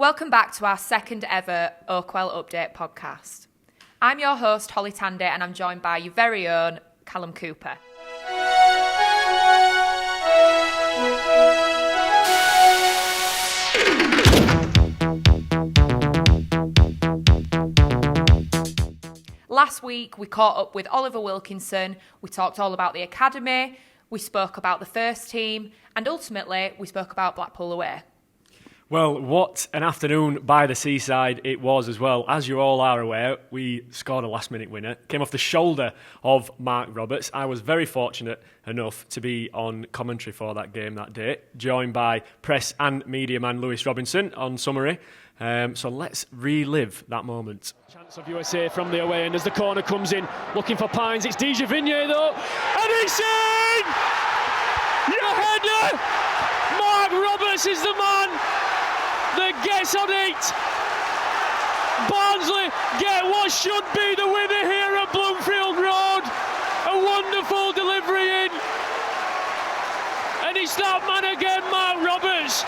Welcome back to our second ever Oakwell Update podcast. I'm your host, Holly Tandy, and I'm joined by your very own Callum Cooper. Last week, we caught up with Oliver Wilkinson, we talked all about the academy, we spoke about the first team, and ultimately, we spoke about Blackpool away. Well, what an afternoon by the seaside it was as well. As you all are aware, we scored a last-minute winner. Came off the shoulder of Mark Roberts. I was very fortunate enough to be on commentary for that game that day, joined by press and media man Lewis Robinson on summary. So let's relive that moment. Chance of USA from the away end as the corner comes in, looking for Pines. It's Di Giovanni though, and it's in! Your header! Mark Roberts is the man that gets on it. Barnsley get what should be the winner here at Bloomfield Road. A wonderful delivery in. And it's that man again, Mark Roberts.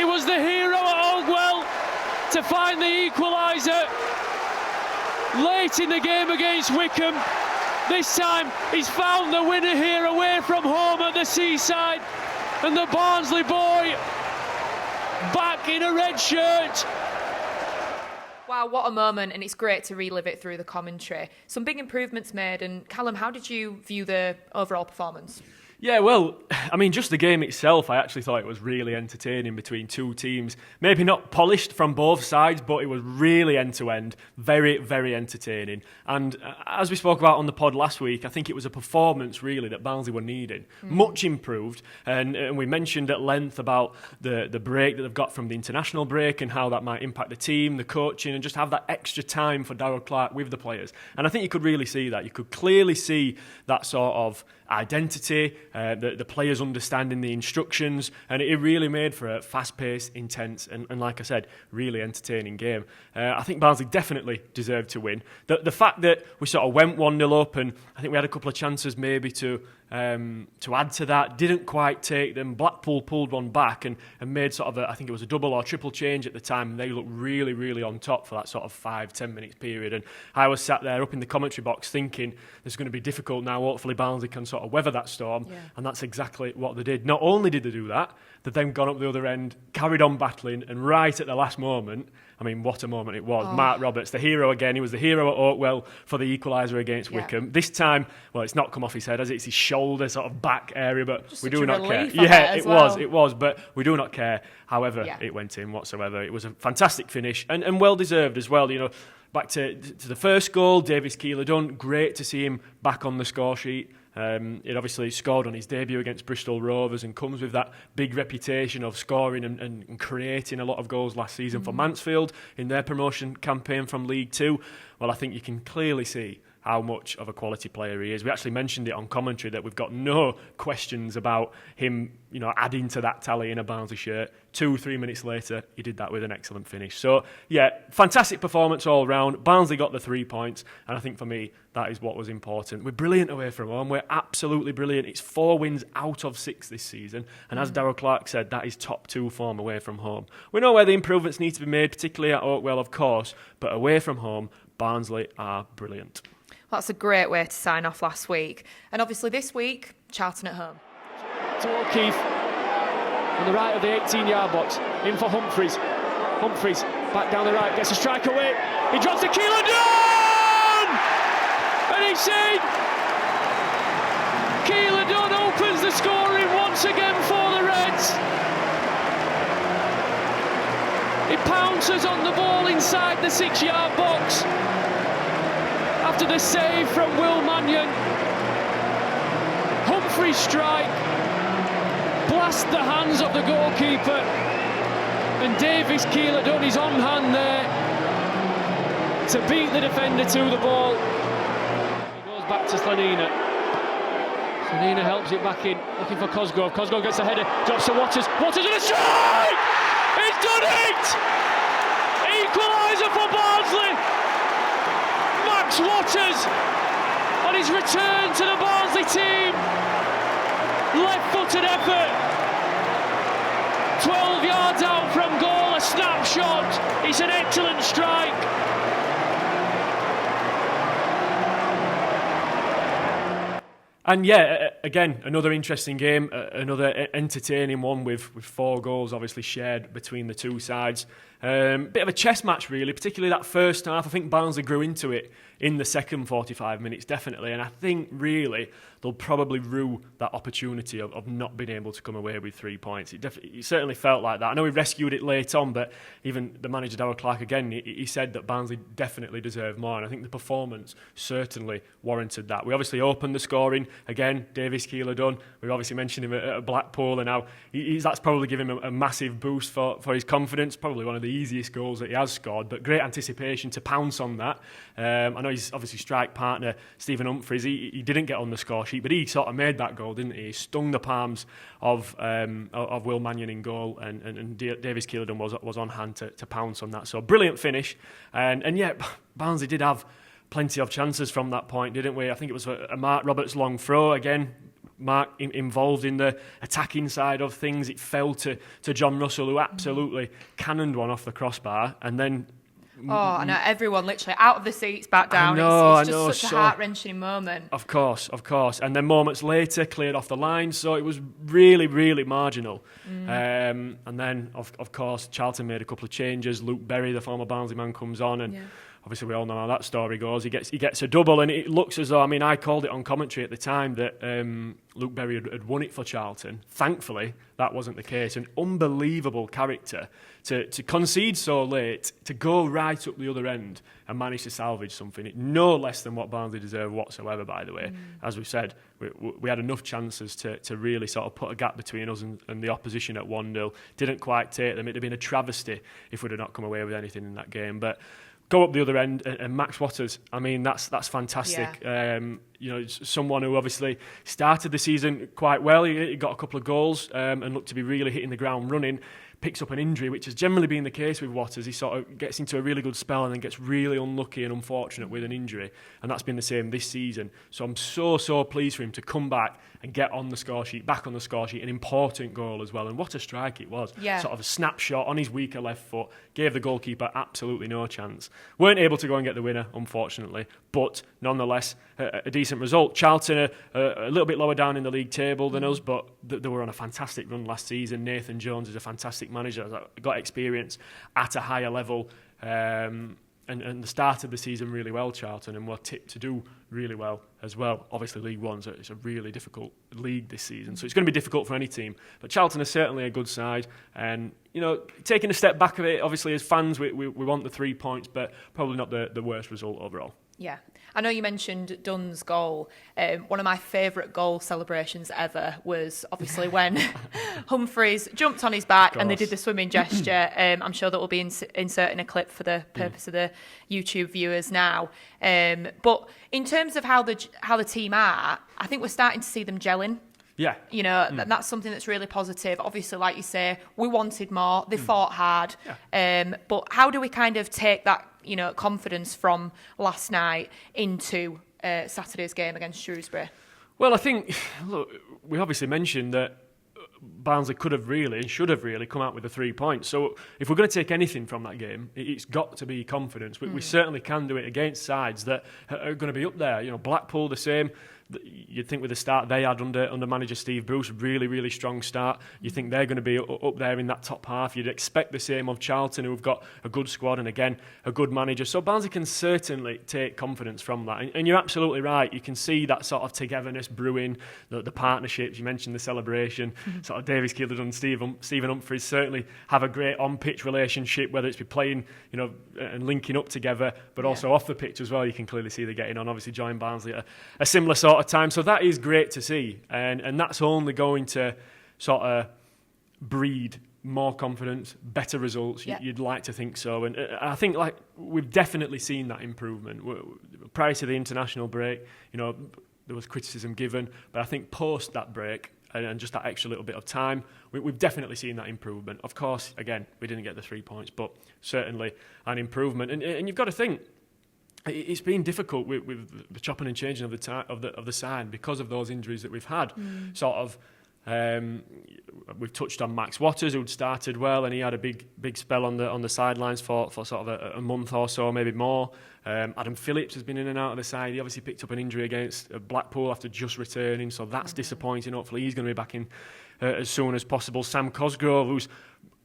He was the hero at Oakwell to find the equaliser late in the game against Wycombe. This time he's found the winner here away from home at the seaside. And the Barnsley boy back in a red shirt. Wow, what a moment, and it's great to relive it through the commentary. Some big improvements made, and Callum, how did you view the overall performance? Yeah, well, I mean, just the game itself, I actually thought it was really entertaining between two teams. Maybe not polished from both sides, but it was really end-to-end, very, very entertaining. And as we spoke about on the pod last week, I think it was a performance, really, that Barnsley were needing. Much improved, and we mentioned at length about the break that they've got from the international break and how that might impact the team, the coaching, and just have that extra time for Darrell Clarke with the players. And I think you could really see that. You could clearly see that sort of identity, the players understanding the instructions, and it really made for a fast-paced, intense, and like I said, really entertaining game. I think Barnsley definitely deserved to win. The fact that we sort of went 1-0 up, and I think we had a couple of chances maybe to add to that, didn't quite take them. Blackpool pulled one back and made sort of I think it was a double or triple change at the time, and they looked really, really on top for that sort of 5-10 minutes period. And I was sat there up in the commentary box thinking it's going to be difficult now. Hopefully Barnsley can sort of weather that storm, and that's exactly what they did. Not only did they do that, they've then gone up the other end, carried on battling, and right at the last moment, I mean, what a moment it was. Mark Roberts, the hero again. He was the hero at Oakwell for the equaliser against Wycombe. This time, well, it's not come off his head, has it? It's his shoulder, sort of back area, but just we do not care. Yeah, it was, but we do not care. However, it went in whatsoever. It was a fantastic finish and well deserved as well. You know, back to the first goal, Davis Keeler done. Great to see him back on the score sheet. It obviously scored on his debut against Bristol Rovers and comes with that big reputation of scoring and creating a lot of goals last season for Mansfield in their promotion campaign from League Two. Well, I think you can clearly see how much of a quality player he is. We actually mentioned it on commentary that we've got no questions about him, you know, adding to that tally in a Barnsley shirt. 2-3 minutes later, he did that with an excellent finish. So, yeah, fantastic performance all round. Barnsley got the 3 points, and I think for me, that is what was important. We're brilliant away from home. We're absolutely brilliant. It's 4 wins out of 6 this season, and as Darrell Clarke said, that is top 2 form away from home. We know where the improvements need to be made, particularly at Oakwell, of course, but away from home, Barnsley are brilliant. That's a great way to sign off last week. And obviously this week, Charlton at home. To O'Keefe, on the right of the 18-yard box, in for Humphreys. Humphreys, back down the right, gets a strike away. He drops the Keeler down! And it's in! Keeler Dunn opens the scoring once again for the Reds. He pounces on the ball inside the 6-yard box. After the save from Will Mannion, Humphrey's strike blast the hands of the goalkeeper, and Davis Keeler done his on hand there to beat the defender to the ball. He goes back to Slanina. Slanina helps it back in, looking for Cosgrove. Cosgrove gets a header, drops to Waters. Waters with a strike! He's done it! Equaliser for Barnsley. Max Waters on his return to the Barnsley team. Left-footed effort. 12 yards out from goal, a snapshot shot. It's an excellent strike. And yeah, again, another interesting game, another entertaining one with 4 goals obviously shared between the two sides. Bit of a chess match really, particularly that first half. I think Barnsley grew into it in the second 45 minutes, definitely. And I think really they'll probably rue that opportunity of not being able to come away with 3 points. It certainly felt like that. I know we rescued it late on, but even the manager, Darrell Clark, again, he said that Barnsley definitely deserved more. And I think the performance certainly warranted that. We obviously opened the scoring. Again, Davis Keeler done. We've obviously mentioned him at Blackpool, and now that's probably given him a massive boost for his confidence. Probably one of the easiest goals that he has scored, but great anticipation to pounce on that. I know his obviously strike partner Stephen Humphries, he didn't get on the score sheet, but he sort of made that goal, didn't he? He stung the palms of Will Mannion in goal, and Davis Keeler was on hand to pounce on that. So brilliant finish, and yeah, Barnsley did have plenty of chances from that point, didn't we? I think it was a Mark Roberts long throw again. Mark involved in the attacking side of things. It fell to John Russell, who absolutely cannoned one off the crossbar, and then I know, everyone literally out of the seats, back down. It's just such a heart-wrenching moment. Of course. And then moments later, cleared off the line, so it was really, really marginal. And then, of course, Charlton made a couple of changes. Luke Berry, the former Barnsley man, comes on, and obviously we all know how that story goes. He gets a double, and it looks as though, I mean, I called it on commentary at the time that Luke Berry had won it for Charlton. Thankfully, that wasn't the case. An unbelievable character to concede so late, to go right up the other end and manage to salvage something. No less than what Barnsley deserve whatsoever, by the way. As we said, we had enough chances to really sort of put a gap between us and the opposition at 1-0. Didn't quite take them. It'd have been a travesty if we'd have not come away with anything in that game. But go up the other end, and Max Watters, I mean, that's fantastic. Yeah. Someone who obviously started the season quite well. He got a couple of goals and looked to be really hitting the ground running. Picks up an injury, which has generally been the case with Watters. He sort of gets into a really good spell and then gets really unlucky and unfortunate with an injury, and that's been the same this season. So I'm so pleased for him to come back and get on the score sheet, back on the score sheet, an important goal as well. And what a strike it was. Yeah. Sort of a snapshot on his weaker left foot, gave the goalkeeper absolutely no chance. Weren't able to go and get the winner, unfortunately, but nonetheless, a decent result. Charlton are a little bit lower down in the league table than us, but they were on a fantastic run last season. Nathan Jones is a fantastic manager, got experience at a higher level, and the start of the season really well, Charlton, and were tipped to do really well as well. Obviously, League One's it's a really difficult league this season, so it's going to be difficult for any team. But Charlton is certainly a good side, and taking a step back of it, obviously as fans, we want the 3 points, but probably not the worst result overall. Yeah. I know you mentioned Dunn's goal. One of my favourite goal celebrations ever was obviously when Humphries jumped on his back and they did the swimming gesture. I'm sure that will be inserting a clip for the purpose of the YouTube viewers now. But in terms of how the team are, I think we're starting to see them gelling. Yeah. That's something that's really positive. Obviously, like you say, we wanted more. They fought hard. Yeah. But how do we kind of take that, confidence from last night into Saturday's game against Shrewsbury? Well, I think, look, we obviously mentioned that Barnsley could have really and should have really come out with the 3 points. So if we're going to take anything from that game, it's got to be confidence. We certainly can do it against sides that are going to be up there. Blackpool, the same. You'd think with the start they had under manager Steve Bruce, really, really strong start. You think they're going to be up there in that top half. You'd expect the same of Charlton, who've got a good squad and, again, a good manager. So Barnsley can certainly take confidence from that. And you're absolutely right. You can see that sort of togetherness brewing, the partnerships. You mentioned the celebration. Sort of Davis Keeler and Stephen Humphries certainly have a great on-pitch relationship, whether it's be playing, and linking up together, but also off the pitch as well. You can clearly see they're getting on. Obviously, joined Barnsley at a similar sort of time, so that is great to see, and that's only going to sort of breed more confidence, better results. You'd like to think so, and I think we've definitely seen that improvement. Prior to the international break, there was criticism given, but I think post that break and just that extra little bit of time, we've definitely seen that improvement. Of course, again, we didn't get the 3 points, but certainly an improvement, and you've got to think. It's been difficult with the chopping and changing of the side because of those injuries that we've had. Sort of We've touched on Max Waters, who'd started well, and he had a big spell on the sidelines for sort of a month or so, maybe more. Adam Phillips has been in and out of the side. He obviously picked up an injury against Blackpool after just returning, so that's disappointing. Hopefully he's going to be back in as soon as possible. Sam Cosgrove, who's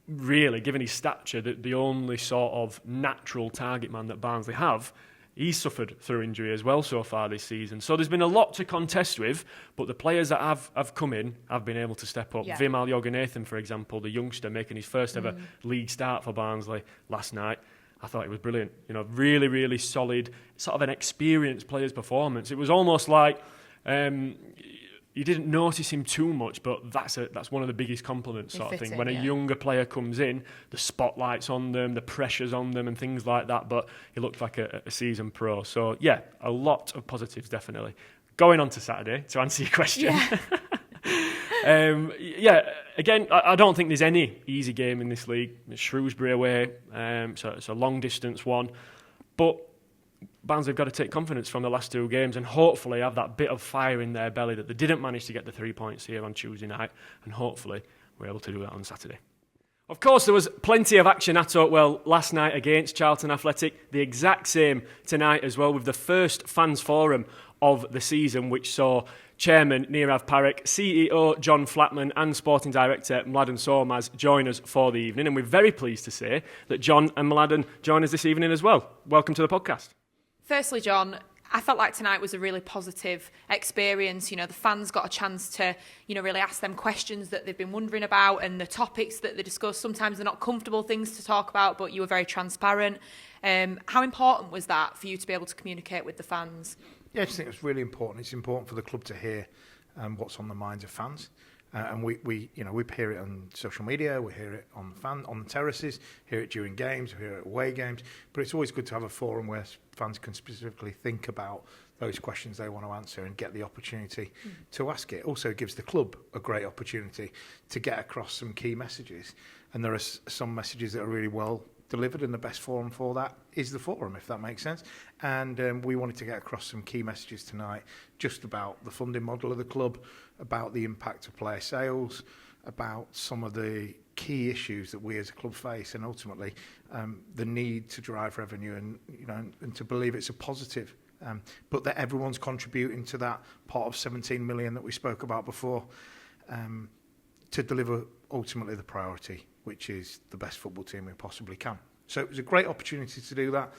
really, given his stature, the only sort of natural target man that Barnsley have, he's suffered through injury as well so far this season. So there's been a lot to contest with, but the players that have come in have been able to step up. Yeah. Vimal Yoganathan, for example, the youngster making his first ever league start for Barnsley last night. I thought it was brilliant. Really, really solid, sort of an experienced player's performance. It was almost like you didn't notice him too much, but that's one of the biggest compliments sort of thing. When a younger player comes in, the spotlight's on them, the pressure's on them and things like that, but he looked like a seasoned pro. So, yeah, a lot of positives, definitely. Going on to Saturday, to answer your question. Again, I don't think there's any easy game in this league. It's Shrewsbury away, so it's a long-distance one. But Barnsley have got to take confidence from the last two games and hopefully have that bit of fire in their belly that they didn't manage to get the 3 points here on Tuesday night, and hopefully we're able to do that on Saturday. Of course, there was plenty of action at Oakwell last night against Charlton Athletic. The exact same tonight as well, with the first fans forum of the season, which saw Chairman Nirav Parekh, CEO Jon Flatman and Sporting Director Mladen Sormaz join us for the evening. And we're very pleased to say that Jon and Mladen join us this evening as well. Welcome to the podcast. Firstly, Jon, I felt like tonight was a really positive experience. The fans got a chance to, really ask them questions that they've been wondering about, and the topics that they discussed. Sometimes they're not comfortable things to talk about, but you were very transparent. How important was that for you to be able to communicate with the fans? Yeah, I just think it's really important. It's important for the club to hear what's on the minds of fans. And we hear it on social media, we hear it on the terraces, hear it during games, we hear it away games. But it's always good to have a forum where fans can specifically think about those questions they want to answer and get the opportunity to ask it. Also gives the club a great opportunity to get across some key messages. And there are some messages that are really well delivered, and the best forum for that is the forum, if that makes sense. And we wanted to get across some key messages tonight, just about the funding model of the club, about the impact of player sales, about some of the key issues that we as a club face, and ultimately the need to drive revenue and to believe it's a positive. But that everyone's contributing to that pot of 17 million that we spoke about before, to deliver ultimately the priority, which is the best football team we possibly can. So it was a great opportunity to do that.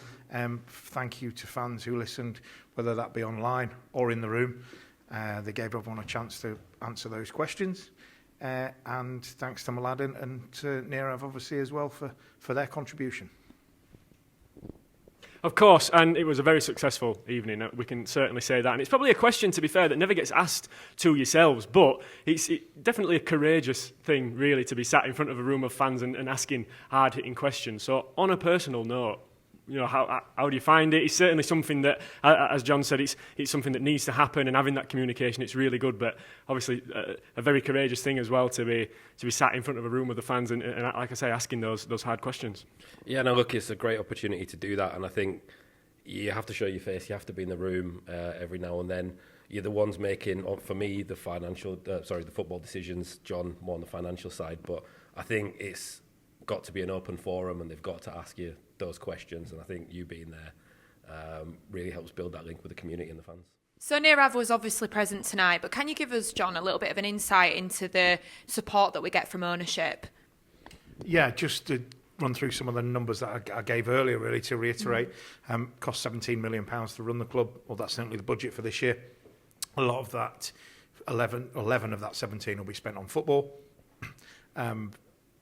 Thank you to fans who listened, whether that be online or in the room. They gave everyone a chance to answer those questions. And thanks to Mladen and to Nirav, obviously, as well for their contribution. Of course, and it was a very successful evening, we can certainly say that. And it's probably a question, to be fair, that never gets asked to yourselves, but it's definitely a courageous thing, really, to be sat in front of a room of fans and asking hard-hitting questions. So on a personal note, how do you find it? It's certainly something that, as Jon said, it's something that needs to happen, and having that communication, it's really good. But obviously, a very courageous thing as well to be sat in front of a room with the fans and like I say, asking those hard questions. Yeah, no, look, it's a great opportunity to do that, and I think you have to show your face. You have to be in the room every now and then. You're the ones making, for me, the football decisions. Jon more on the financial side, but I think it's got to be an open forum, and they've got to ask you those questions, and I think you being there really helps build that link with the community and the fans. So Nirav was obviously present tonight, but can you give us, Jon, a little bit of an insight into the support that we get from ownership? Yeah, just to run through some of the numbers that I gave earlier, really, to reiterate. Cost £17 million to run the club. Well, that's certainly the budget for this year. A lot of that, 11 of that 17 will be spent on football.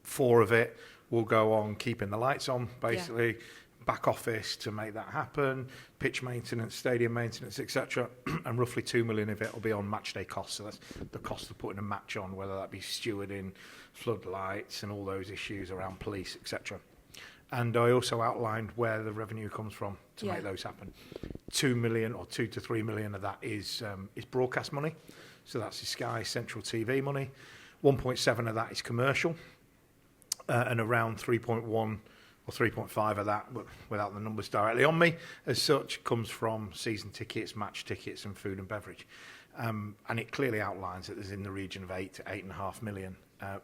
4 of it will go on keeping the lights on, basically. Yeah. Back office to make that happen, pitch maintenance, stadium maintenance, etc. And roughly 2 million of it will be on match day costs. So that's the cost of putting a match on, whether that be stewarding, floodlights, and all those issues around police, etc. And I also outlined where the revenue comes from to make those happen. 2 million or 2 to 3 million of that is broadcast money. So that's the Sky Central TV money. 1.7 of that is commercial. And around 3.1 or 3.5 of that, but without the numbers directly on me, as such, comes from season tickets, match tickets, and food and beverage. And it clearly outlines that there's in the region of 8 to 8.5 million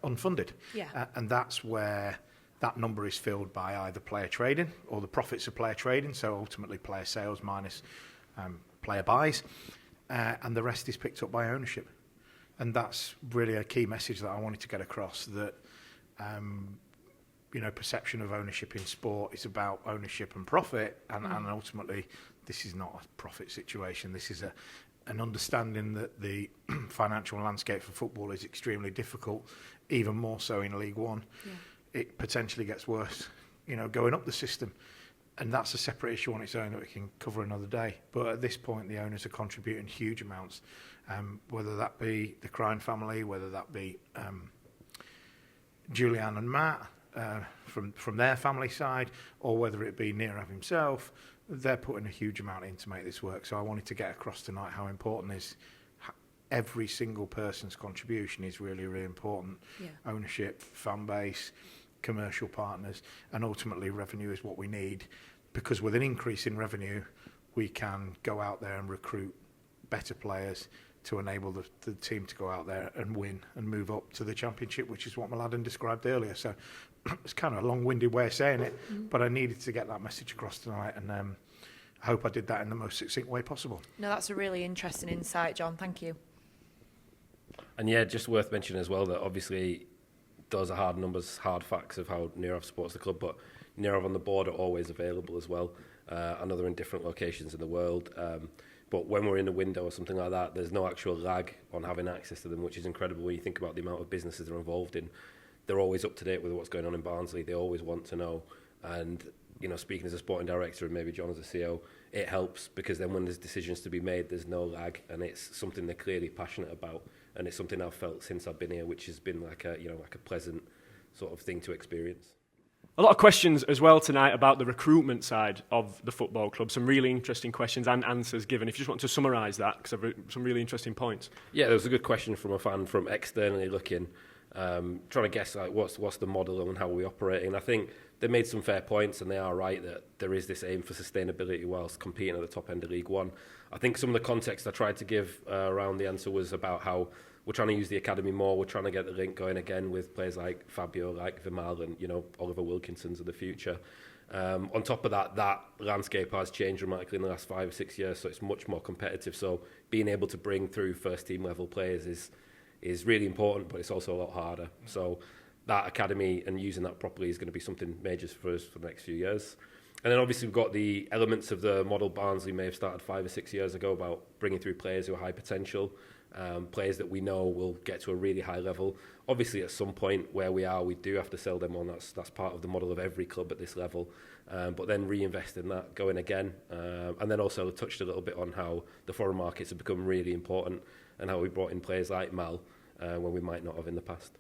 unfunded. Yeah. And that's where that number is filled by either player trading or the profits of player trading, so ultimately player sales minus player buys, and the rest is picked up by ownership. And that's really a key message that I wanted to get across, that perception of ownership in sport is about ownership and profit, and ultimately this is not a profit situation. This is an understanding that the financial landscape for football is extremely difficult, even more so in League One. Yeah. It potentially gets worse, going up the system. And that's a separate issue on its own that we can cover another day. But at this point, the owners are contributing huge amounts, whether that be the Crine family, whether that be Julianne and Matt from their family side, or whether it be Nirav himself. They're putting a huge amount in to make this work. So I wanted to get across tonight how important is every single person's contribution is really, really important. Yeah. Ownership, fan base, commercial partners, and ultimately revenue is what we need, because with an increase in revenue we can go out there and recruit better players to enable the team to go out there and win and move up to the Championship, which is what Mladen described earlier. So it's kind of a long-winded way of saying it, but I needed to get that message across tonight, and I hope I did that in the most succinct way possible. No, that's a really interesting insight, John. Thank you. And yeah, just worth mentioning as well that obviously those are hard numbers, hard facts of how Nirav supports the club, but Nirav on the board are always available as well. I know they're in different locations in the world, but when we're in a window or something like that, there's no actual lag on having access to them, which is incredible when you think about the amount of businesses they're involved in. They're always up to date with what's going on in Barnsley. They always want to know. And, speaking as a sporting director and maybe John as a CEO, it helps, because then when there's decisions to be made, there's no lag, and it's something they're clearly passionate about. And it's something I've felt since I've been here, which has been like a pleasant sort of thing to experience. A lot of questions as well tonight about the recruitment side of the football club. Some really interesting questions and answers given. If you just want to summarise that, because I've some really interesting points. Yeah, there was a good question from a fan from externally looking, trying to guess what's the model and how we're operating. I think they made some fair points, and they are right that there is this aim for sustainability whilst competing at the top end of League One. I think some of the context I tried to give around the answer was about how we're trying to use the academy more. We're trying to get the link going again with players like Fabio, like Vimal, and Oliver Wilkinson's of the future. On top of that, that landscape has changed dramatically in the last 5 or 6 years, so it's much more competitive. So being able to bring through first team level players is really important, but it's also a lot harder. So that academy and using that properly is going to be something major for us for the next few years. And then obviously we've got the elements of the model Barnsley may have started 5 or 6 years ago about bringing through players who are high potential, players that we know will get to a really high level. Obviously at some point where we are, we do have to sell them on. That's part of the model of every club at this level. But then reinvest in that, going again. And then also touched a little bit on how the foreign markets have become really important and how we brought in players like Mal when we might not have in the past.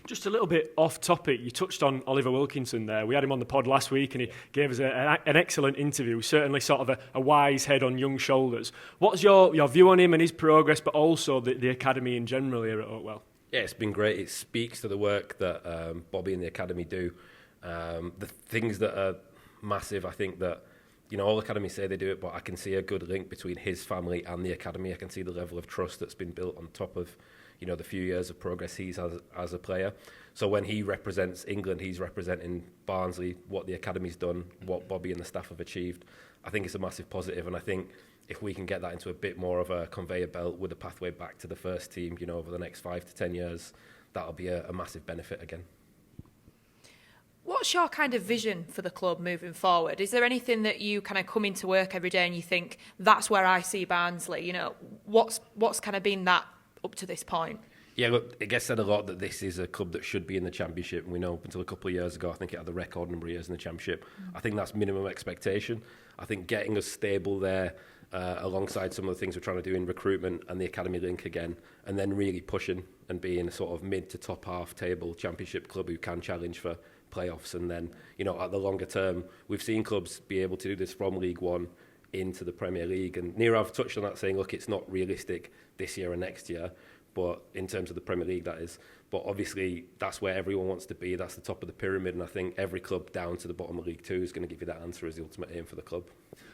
Just a little bit off topic, you touched on Oliver Wilkinson there. We had him on the pod last week and he gave us an excellent interview, certainly sort of a wise head on young shoulders. What's your view on him and his progress, but also the academy in general here at Oakwell? Yeah, it's been great. It speaks to the work that Bobby and the academy do. The things that are massive, I think that, all academies say they do it, but I can see a good link between his family and the academy. I can see the level of trust that's been built on top of the few years of progress he's as a player. So when he represents England, he's representing Barnsley, what the academy's done, what Bobby and the staff have achieved. I think it's a massive positive, and I think if we can get that into a bit more of a conveyor belt with a pathway back to the first team, over the next 5 to 10 years, that'll be a massive benefit again. What's your kind of vision for the club moving forward? Is there anything that you kind of come into work every day and you think, that's where I see Barnsley? What's kind of been that up to this point? Yeah, look, it gets said a lot that this is a club that should be in the Championship, and we know up until a couple of years ago, I think it had the record number of years in the Championship. I think that's minimum expectation. I think getting us stable there alongside some of the things we're trying to do in recruitment and the academy link again, and then really pushing and being a sort of mid to top half table Championship club who can challenge for playoffs. And then, at the longer term, we've seen clubs be able to do this from League One into the Premier League. And Nirav touched on that, saying, look, it's not realistic this year and next year, but in terms of the Premier League, that is. But obviously, that's where everyone wants to be. That's the top of the pyramid. And I think every club down to the bottom of League Two is going to give you that answer as the ultimate aim for the club.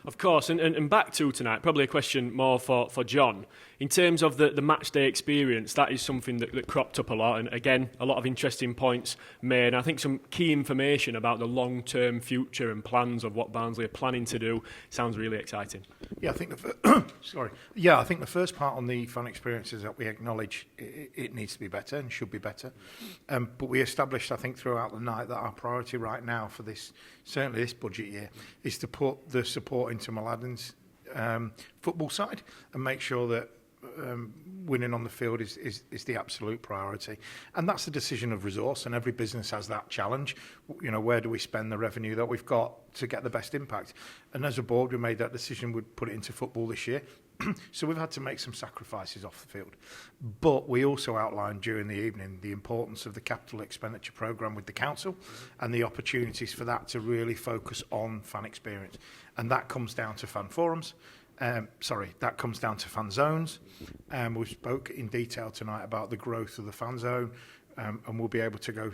Of course, and back to tonight, probably a question more for John. In terms of the match day experience, that is something that cropped up a lot. And again, a lot of interesting points made. And I think some key information about the long-term future and plans of what Barnsley are planning to do sounds really exciting. Yeah, I think I think the first part on the fan experience is that we acknowledge it needs to be better and should be better. But we established, I think, throughout the night that our priority right now for this, certainly this budget year, is to put the support into Mladen's football side and make sure that winning on the field is the absolute priority. And that's the decision of resource, and every business has that challenge. You know, where do we spend the revenue that we've got to get the best impact? And as a board, we made that decision, we'd put it into football this year. So we've had to make some sacrifices off the field. But we also outlined during the evening the importance of the capital expenditure programme with the council and the opportunities for that to really focus on fan experience. And that comes down to fan forums. That comes down to fan zones. We spoke in detail tonight about the growth of the fan zone, and we'll be able to go,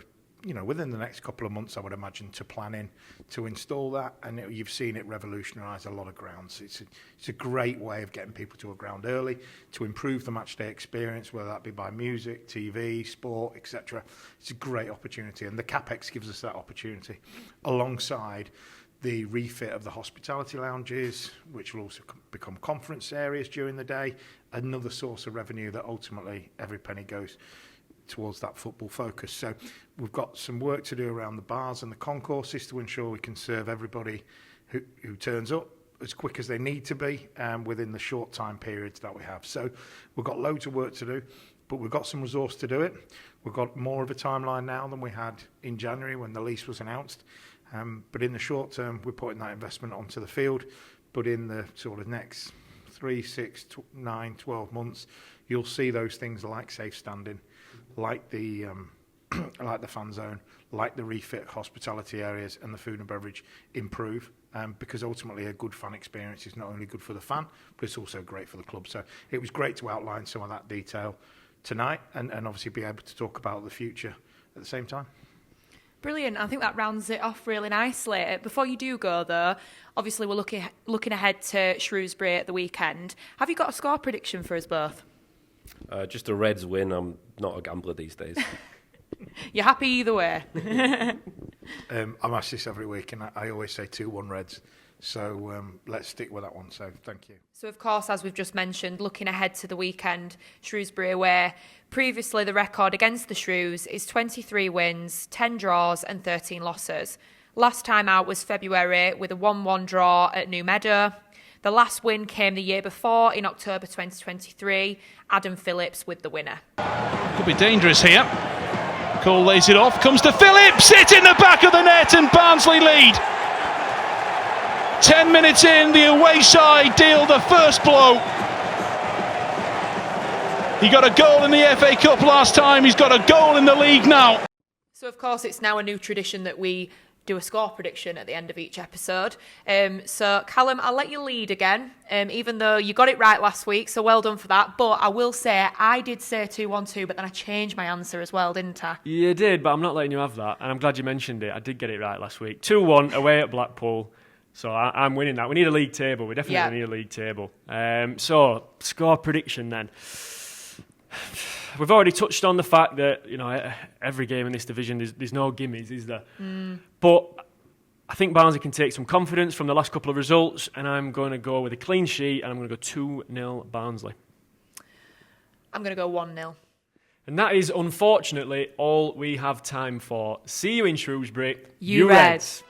within the next couple of months, I would imagine, to planning to install that. And you've seen it revolutionise a lot of grounds. It's a great way of getting people to a ground early, to improve the match day experience, whether that be by music, TV, sport, etc. It's a great opportunity, and the CapEx gives us that opportunity, alongside the refit of the hospitality lounges, which will also become conference areas during the day, another source of revenue that ultimately every penny goes towards that football focus. So we've got some work to do around the bars and the concourses to ensure we can serve everybody who turns up as quick as they need to be within the short time periods that we have. So we've got loads of work to do, but we've got some resource to do it. We've got more of a timeline now than we had in January when the lease was announced. But in the short term, we're putting that investment onto the field. But in the sort of next 3, 6, 9, 12 months, you'll see those things like safe standing, like the fan zone, like the refit hospitality areas and the food and beverage improve. Because ultimately a good fan experience is not only good for the fan, but it's also great for the club. So it was great to outline some of that detail tonight and obviously be able to talk about the future at the same time. Brilliant. I think that rounds it off really nicely. Before you do go, though, obviously we're looking ahead to Shrewsbury at the weekend. Have you got a score prediction for us both? Just a Reds win. I'm not a gambler these days. You're happy either way? I'm asked this every week, and I always say 2-1 Reds. So let's stick with that one. So thank you. So, of course, as we've just mentioned, looking ahead to the weekend, Shrewsbury away. Previously, the record against the Shrews is 23 wins, 10 draws and 13 losses. Last time out was February with a 1-1 draw at New Meadow. The last win came the year before in October 2023. Adam Phillips with the winner. Could be dangerous here. Cole lays it off, comes to Phillips, it's in the back of the net and Barnsley lead. 10 minutes in, the away side deal the first blow. He got a goal in the FA Cup last time, he's got a goal in the league now. So, of course, it's now a new tradition that we do a score prediction at the end of each episode. So, Callum, I'll let you lead again, even though you got it right last week, so well done for that. But I will say, I did say 2-1-2, but then I changed my answer as well, didn't I? You did, but I'm not letting you have that, and I'm glad you mentioned it. I did get it right last week. 2-1 away at Blackpool. So I'm winning that. We need a league table. We definitely need a league table. So score prediction then. We've already touched on the fact that every game in this division there's no gimmies, is there? But I think Barnsley can take some confidence from the last couple of results, and I'm going to go with a clean sheet, and I'm going to go 2-0 Barnsley. I'm going to go 1-0. And that is unfortunately all we have time for. See you in Shrewsbury. You Reds.